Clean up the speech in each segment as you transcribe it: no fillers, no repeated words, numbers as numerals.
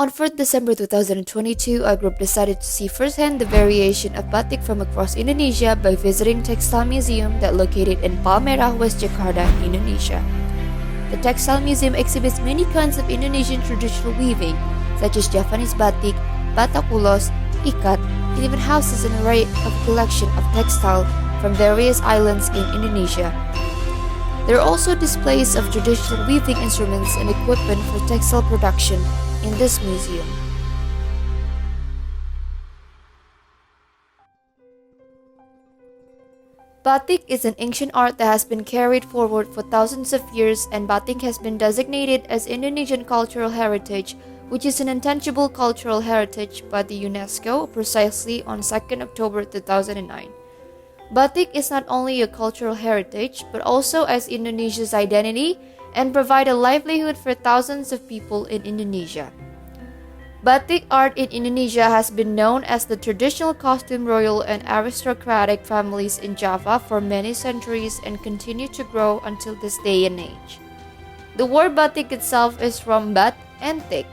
On 4th December 2022, our group decided to see firsthand the variation of batik from across Indonesia by visiting Tekstil Museum that located in Palmerah, West Jakarta, Indonesia. The Textile Museum exhibits many kinds of Indonesian traditional weaving, such as Javanese batik, batak ulos, ikat, and even houses an array of collection of textile from various islands in Indonesia. There are also displays of traditional weaving instruments and equipment for textile production in this museum. Batik is an ancient art that has been carried forward for thousands of years, and batik has been designated as Indonesian cultural heritage, which is an intangible cultural heritage by the UNESCO precisely on 2nd October 2009. Batik is not only a cultural heritage but also as Indonesia's identity and provide a livelihood for thousands of people in Indonesia. Batik art in Indonesia has been known as the traditional costume royal and aristocratic families in Java for many centuries and continue to grow until this day and age. The word batik itself is from bat and tik.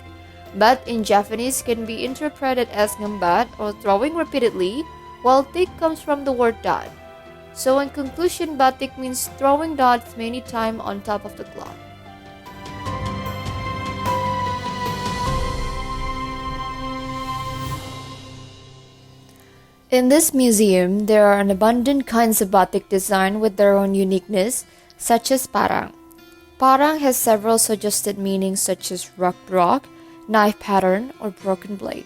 Bat in Javanese can be interpreted as ngembat or throwing repeatedly, while tik comes from the word dot. So in conclusion, batik means throwing dots many times on top of the cloth. In this museum, there are an abundant kinds of batik design with their own uniqueness, such as parang. Parang has several suggested meanings such as rugged rock, knife pattern, or broken blade.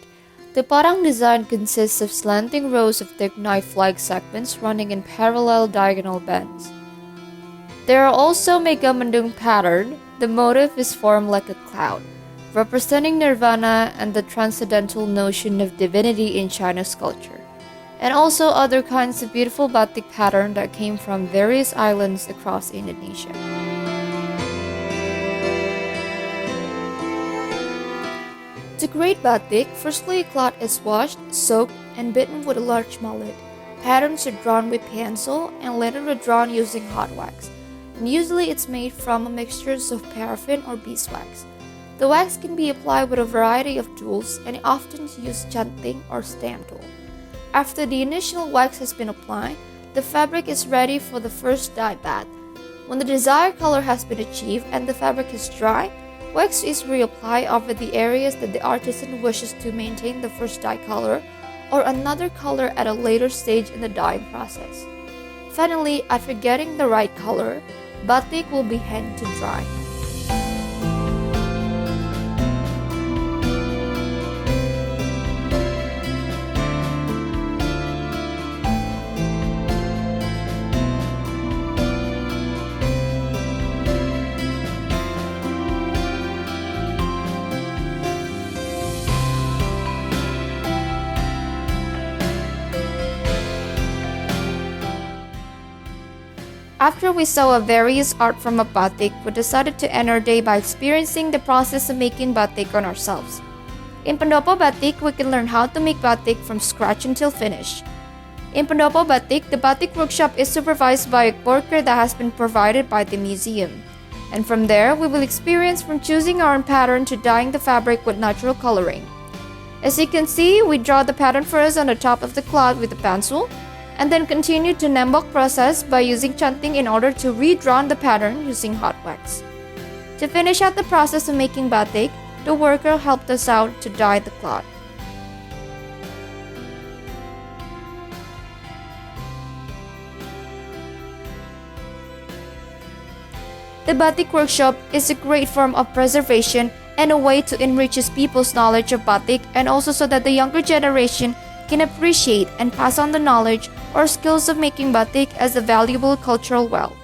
The parang design consists of slanting rows of thick knife-like segments running in parallel diagonal bends. There are also megamendung pattern. The motif is formed like a cloud, representing nirvana and the transcendental notion of divinity in Chinese culture, and also other kinds of beautiful batik pattern that came from various islands across Indonesia. To create batik, firstly a cloth is washed, soaked, and beaten with a large mallet. Patterns are drawn with pencil and later are drawn using hot wax, and usually it's made from a mixture of paraffin or beeswax. The wax can be applied with a variety of tools and often use canting or stamp tool. After the initial wax has been applied, the fabric is ready for the first dye bath. When the desired color has been achieved and the fabric is dry, wax is reapplied over the areas that the artisan wishes to maintain the first dye color or another color at a later stage in the dyeing process. Finally, after getting the right color, batik will be hanged to dry. After we saw various art from a batik, we decided to end our day by experiencing the process of making batik on ourselves. In Pendopo Batik, we can learn how to make batik from scratch until finish. In Pendopo Batik, the batik workshop is supervised by a worker that has been provided by the museum. And from there, we will experience from choosing our own pattern to dyeing the fabric with natural coloring. As you can see, we draw the pattern first on the top of the cloth with a pencil, and then continue to nembok process by using canting in order to redraw the pattern using hot wax. To finish out the process of making batik, the worker helped us out to dye the cloth. The batik workshop is a great form of preservation and a way to enrich people's knowledge of batik, and also so that the younger generation can appreciate and pass on the knowledge or skills of making batik as a valuable cultural wealth.